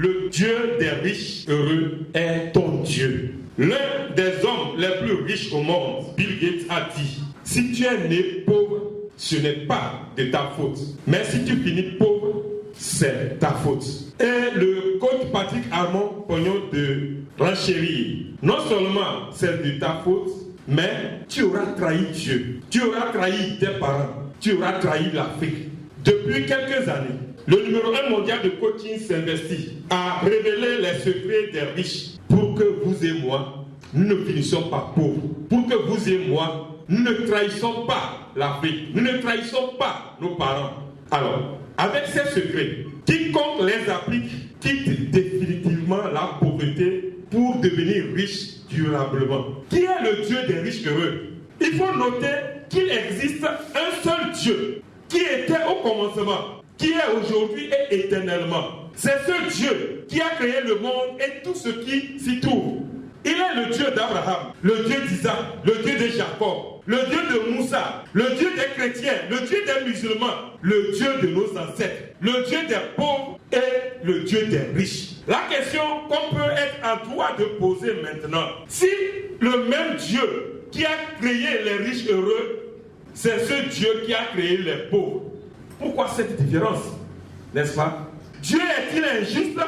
le Dieu des riches heureux est ton Dieu. L'un des hommes les plus riches au monde, Bill Gates, a dit: si tu es né pauvre, ce n'est pas de ta faute. Mais si tu finis pauvre, c'est ta faute. Et le coach Patrick Armand Pognon de Ranchéry, non seulement c'est de ta faute, mais tu auras trahi Dieu, tu auras trahi tes parents, tu auras trahi l'Afrique. Depuis quelques années, le numéro 1 mondial de coaching s'investit à révéler les secrets des riches pour que vous et moi, nous ne finissions pas pauvres. Pour que vous et moi, nous ne trahissons pas l'Afrique, nous ne trahissons pas nos parents. Alors, avec ces secrets, quiconque les applique quitte définitivement la pauvreté pour devenir riche durablement. Qui est le Dieu des riches heureux? Il faut noter qu'il existe un seul Dieu qui était au commencement, qui est aujourd'hui et éternellement. C'est ce Dieu qui a créé le monde et tout ce qui s'y trouve. Il est le Dieu d'Abraham, le Dieu d'Isaac, le Dieu de Jacob, le Dieu de Moussa, le Dieu des chrétiens, le Dieu des musulmans, le Dieu de nos ancêtres, le Dieu des pauvres et le Dieu des riches. La question qu'on peut être en droit de poser maintenant, si le même Dieu qui a créé les riches heureux, c'est ce Dieu qui a créé les pauvres, pourquoi cette différence? N'est-ce pas? Dieu est-il injuste?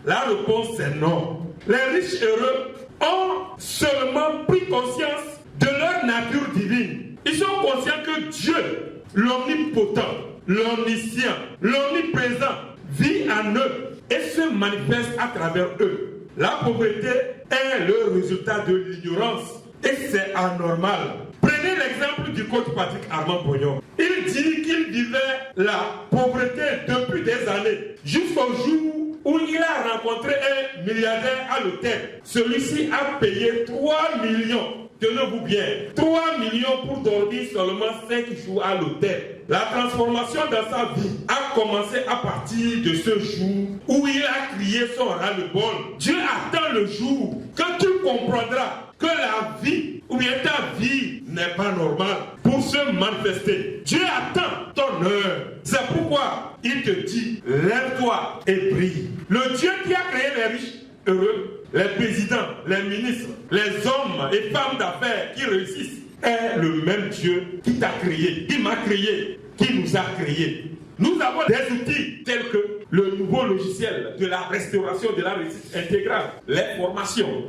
La réponse est non. Les riches heureux ont seulement pris conscience de leur nature divine. Ils sont conscients que Dieu, l'omnipotent, l'omniscient, l'omniprésent, vit en eux et se manifeste à travers eux. La pauvreté est le résultat de l'ignorance et c'est anormal. Prenez l'exemple du coach Patrick Armand Pognon. Il dit qu'il vivait la pauvreté depuis des années, jusqu'au jour où il a rencontré un milliardaire à l'hôtel. Celui-ci a payé 3 millions. Tenez-vous bien, 3 millions pour dormir seulement 5 jours à l'hôtel. La transformation dans sa vie a commencé à partir de ce jour où il a crié son ras-le-bol. Dieu attend le jour que tu comprendras que la vie, ou bien ta vie, n'est pas normale pour se manifester. Dieu attend ton heure. C'est pourquoi il te dit, lève-toi et brille. Le Dieu qui a créé les riches heureux, les présidents, les ministres, les hommes et femmes d'affaires qui réussissent, est le même Dieu qui t'a créé, qui m'a créé, qui nous a créés. Nous avons des outils tels que le nouveau logiciel de la restauration de la réussite intégrale, les formations.